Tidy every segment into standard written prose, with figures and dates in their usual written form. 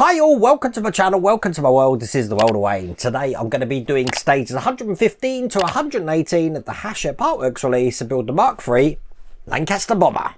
Hi all, welcome to my channel, welcome to my world. This is the world of Wayne. Today I'm going to be doing stages 115 to 118 of the Hachette Partworks release to build the Mark III Lancaster bomber.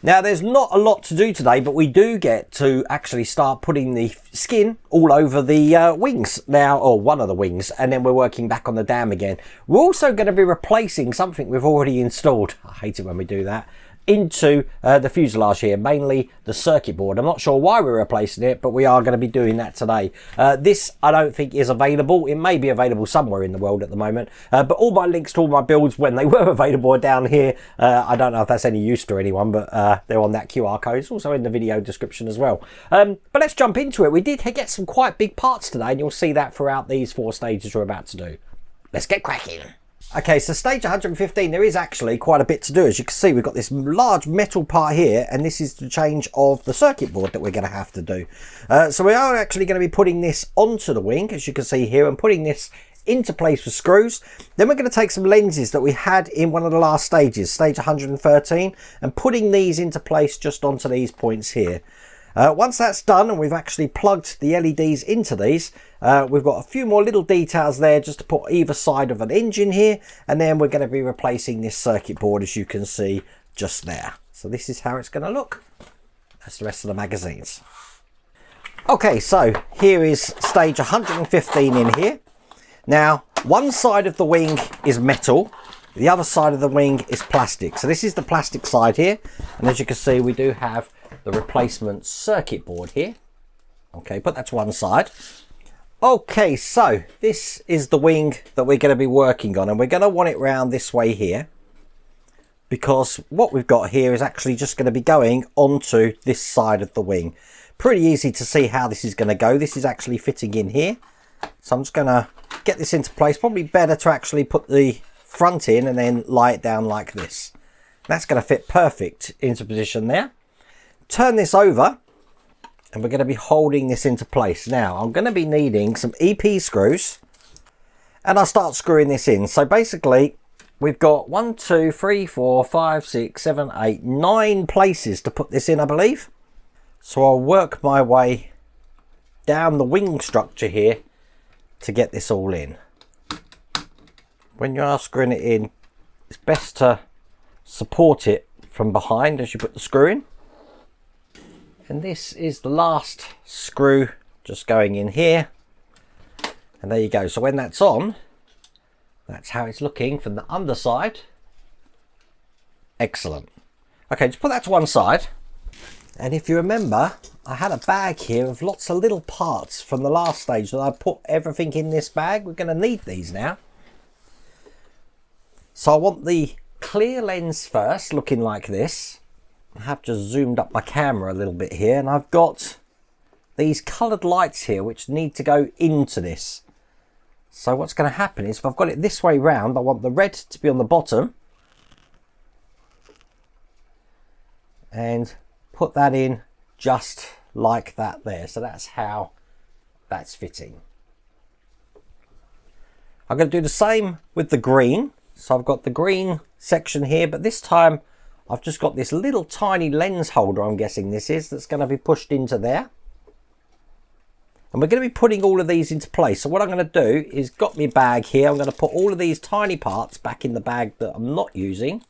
Now there's not a lot to do today, but we do get to actually start putting the skin all over the wings now, or one of the wings, and then we're working back on the dam again. We're also going to be replacing something we've already installed. I hate it when we do that. Into the fuselage here, mainly the circuit board. I'm not sure why we're replacing it, but we are going to be doing that today. This I don't think is available. It may be available somewhere in the world at the moment, but all my links to all my builds when they were available are down here. I don't know if that's any use to anyone, but they're on that QR code. It's also in the video description as well. But let's jump into it. We did get some quite big parts today, and you'll see that throughout these 4 stages we're about to do. Let's get cracking. Okay, so stage 115, there is actually quite a bit to do. As you can see, we've got this large metal part here, and this is the change of the circuit board that we're going to have to do. So we are actually going to be putting this onto the wing, as you can see here, and putting this into place with screws. Then we're going to take some lenses that we had in one of the last stages, stage 113, and putting these into place just onto these points here. Once that's done and we've actually plugged the LEDs into these, we've got a few more little details there just to put either side of an engine here, and then we're going to be replacing this circuit board, as you can see just there. So this is how it's going to look. That's the rest of the magazines. Okay, so here is stage 115 in here. Now, one side of the wing is metal, the other side of the wing is plastic. So this is the plastic side here, and as you can see, we do have the replacement circuit board here. Okay, put that to one side. Okay, so this is the wing that we're going to be working on, and we're going to want it round this way here, because what we've got here is actually just going to be going onto this side of the wing. Pretty easy to see how this is going to go. This is actually fitting in here, so I'm just going to get this into place. Probably better to actually put the front in and then lie it down like this. That's going to fit perfect into position there. Turn this over, and we're going to be holding this into place. Now I'm going to be needing some EP screws, and I'll start screwing this in. So basically we've got 1, 2, 3, 4, 5, 6, 7, 8, 9 places to put this in, I believe. So I'll work my way down the wing structure here to get this all in. When you are screwing it in, it's best to support it from behind as you put the screw in. And this is the last screw just going in here, and there you go. So when that's on, that's how it's looking from the underside. Excellent. Okay, just put that to one side. And if you remember, I had a bag here of lots of little parts from the last stage that I put everything in this bag. We're going to need these now. So I want the clear lens first, looking like this. I have just zoomed up my camera a little bit here, and I've got these coloured lights here which need to go into this. So what's going to happen is, if I've got it this way round, I want the red to be on the bottom, and put that in just like that there. So that's how that's fitting. I'm going to do the same with the green. So I've got the green section here, but this time I've just got this little tiny lens holder, I'm guessing this is, that's going to be pushed into there. And we're going to be putting all of these into place. So what I'm going to do is, got my bag here, I'm going to put all of these tiny parts back in the bag that I'm not using,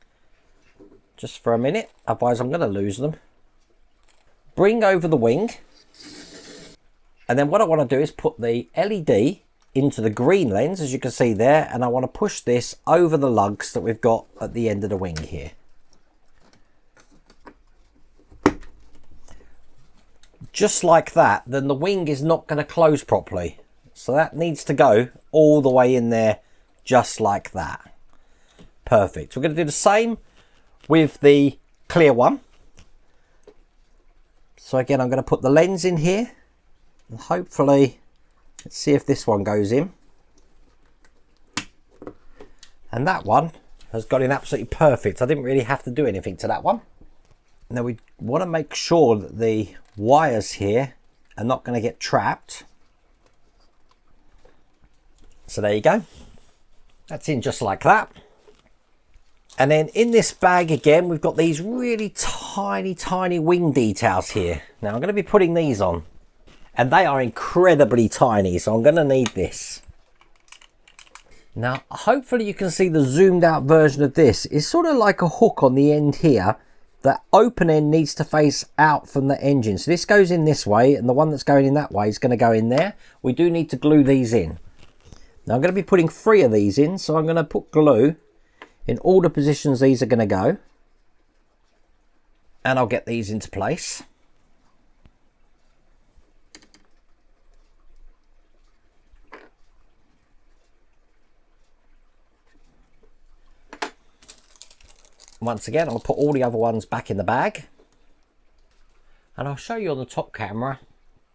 just for a minute, otherwise I'm going to lose them. Bring over the wing, and then what I want to do is put the LED into the green lens, as you can see there, and I want to push this over the lugs that we've got at the end of the wing here. Just like that, then the wing is not going to close properly. So that needs to go all the way in there, just like that. Perfect. We're going to do the same with the clear one. So again, I'm going to put the lens in here, and hopefully, let's see if this one goes in. And that one has got in absolutely perfect. I didn't really have to do anything to that one. Now we want to make sure that the wires here are not going to get trapped. So there you go. That's in just like that. And then in this bag again, we've got these really tiny wing details here. Now I'm going to be putting these on, and they are incredibly tiny, so I'm going to need this. Now hopefully you can see the zoomed out version of this. It's sort of like a hook on the end here. The open end needs to face out from the engine. So this goes in this way, and the one that's going in that way is going to go in there. We do need to glue these in. Now I'm going to be putting 3 of these in, so I'm going to put glue in all the positions these are going to go. And I'll get these into place. Once again, I'll put all the other ones back in the bag. And I'll show you on the top camera.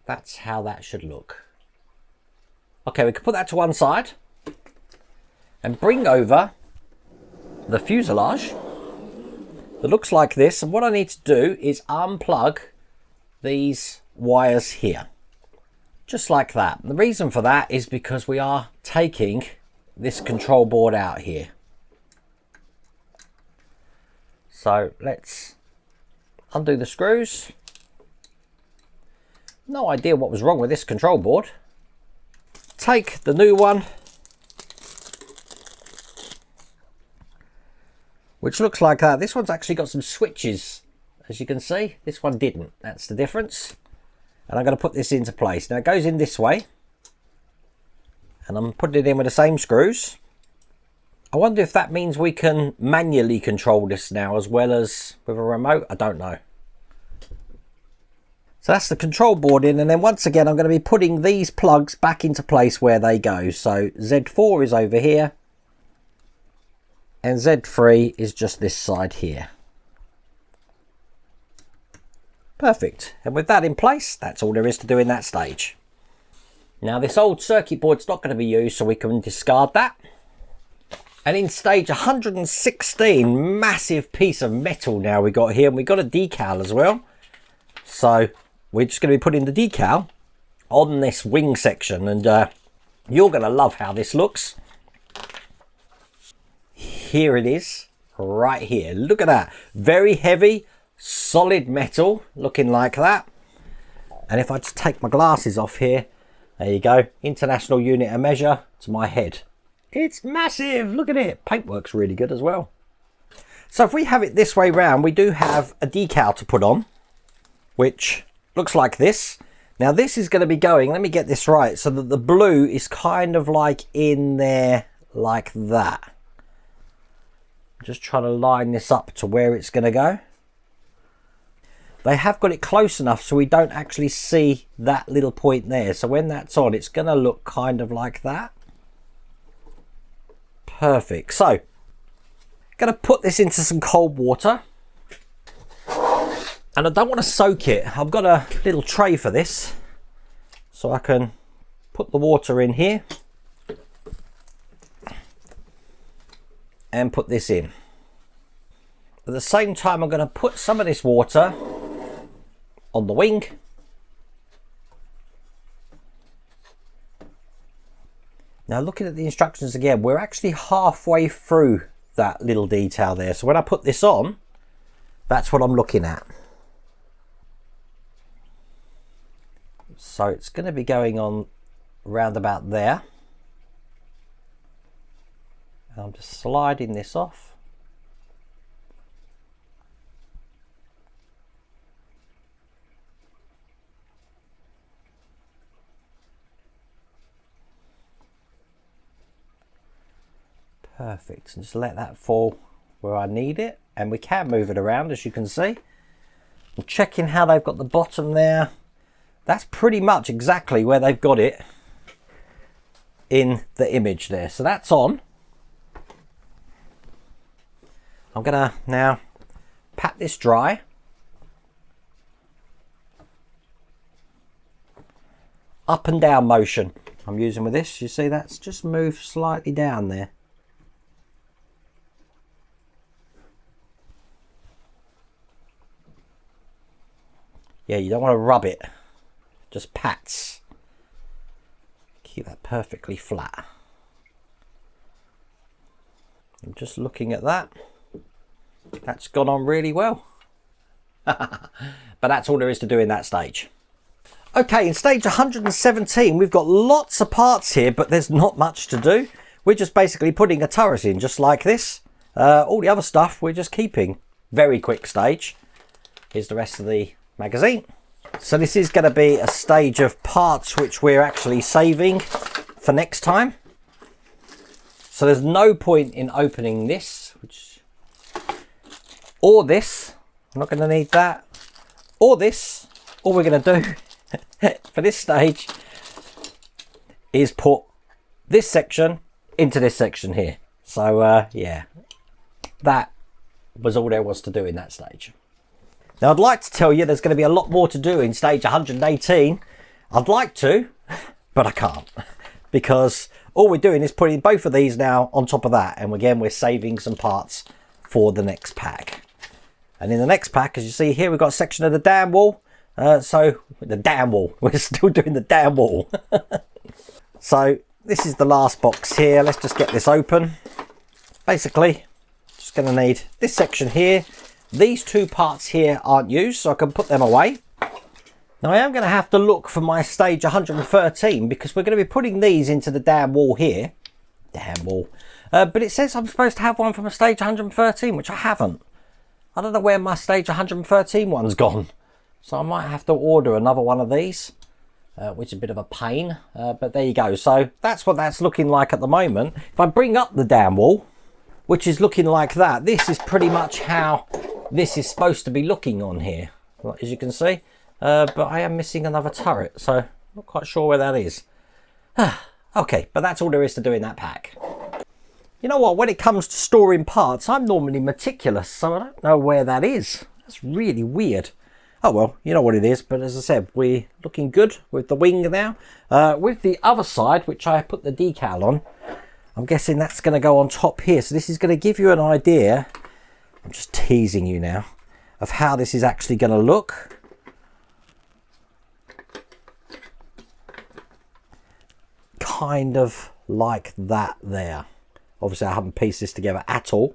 That's how that should look. Okay, we can put that to one side. And bring over the fuselage that looks like this. And what I need to do is unplug these wires here. Just like that. And the reason for that is because we are taking this control board out here. So let's undo the screws. No idea what was wrong with this control board. Take the new one, which looks like that. This one's actually got some switches, as you can see. This one didn't. That's the difference. And I'm going to put this into place. Now it goes in this way, and I'm putting it in with the same screws. I wonder if that means we can manually control this now as well as with a remote. I don't know. So that's the control board in, and then once again I'm going to be putting these plugs back into place where they go. So Z4 is over here, and Z3 is just this side here. Perfect. And with that in place, that's all there is to do in that stage. Now this old circuit board's not going to be used, so we can discard that. And in stage 116, massive piece of metal now we got here, and we got a decal as well. So we're just going to be putting the decal on this wing section, and you're going to love how this looks. Here it is, right here. Look at that. Very heavy, solid metal, looking like that. And if I just take my glasses off here, there you go. International unit of measure to my head. It's massive. Look at it. Paintwork's really good as well. So if we have it this way round, we do have a decal to put on, which looks like this. Now this is going to be going, let me get this right, so that the blue is kind of like in there like that. Just trying to line this up to where it's going to go. They have got it close enough so we don't actually see that little point there. So when that's on, it's going to look kind of like that. Perfect. So, going to put this into some cold water. And I don't want to soak it. I've got a little tray for this. So I can put the water in here. And put this in. At the same time, I'm going to put some of this water on the wing. Now looking at the instructions again, we're actually halfway through that little detail there. So when I put this on, that's what I'm looking at. So it's going to be going on round about there. And I'm just sliding this off. Perfect, and just let that fall where I need it, and we can move it around, as you can see. I'm checking how they've got the bottom there. That's pretty much exactly where they've got it in the image there. So that's on. I'm gonna now pat this dry. Up and down motion I'm using with this. You see that's just moved slightly down there. Yeah, you don't want to rub it, just pats. Keep that perfectly flat. I'm just looking at that. That's gone on really well. But that's all there is to do in that stage. Okay, in stage 117, we've got lots of parts here, but there's not much to do. We're just basically putting a turret in, just like this. All the other stuff we're just keeping. Very quick stage. Here's the rest of the magazine. So this is going to be a stage of parts which we're actually saving for next time. So there's no point in opening this, or this. I'm not going to need that. Or this. All we're going to do for this stage is put this section into this section here. So yeah, that was all there was to do in that stage. Now I'd like to tell you there's going to be a lot more to do in stage 118. I'd like to, but I can't, because all we're doing is putting both of these now on top of that, and again we're saving some parts for the next pack. And in the next pack, as you see here, we've got a section of the dam wall. So the dam wall, we're still doing the dam wall. So this is the last box here. Let's just get this open. Basically, just going to need this section here. These two parts here aren't used, so I can put them away. Now I am going to have to look for my stage 113, because we're going to be putting these into the dam wall here. Dam wall. But it says I'm supposed to have one from a stage 113, which I haven't. I don't know where my stage 113 one's gone. So I might have to order another one of these, which is a bit of a pain. But there you go. So that's what that's looking like at the moment. If I bring up the dam wall, which is looking like that, this is pretty much how this is supposed to be looking on here, as you can see. But I am missing another turret, so I'm not quite sure where that is. Okay, but that's all there is to do in that pack. You know what, when it comes to storing parts, I'm normally meticulous, so I don't know where that is. That's really weird. Oh well, you know what it is, but as I said, we're looking good with the wing now. With the other side, which I put the decal on, I'm guessing that's going to go on top here. So this is going to give you an idea, I'm just teasing you now, of how this is actually going to look. Kind of like that there. Obviously I haven't pieced this together at all.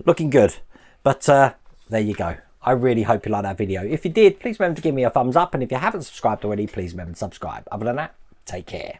Looking good. But there you go. I really hope you liked that video. If you did, please remember to give me a thumbs up. And if you haven't subscribed already, please remember to subscribe. Other than that, take care.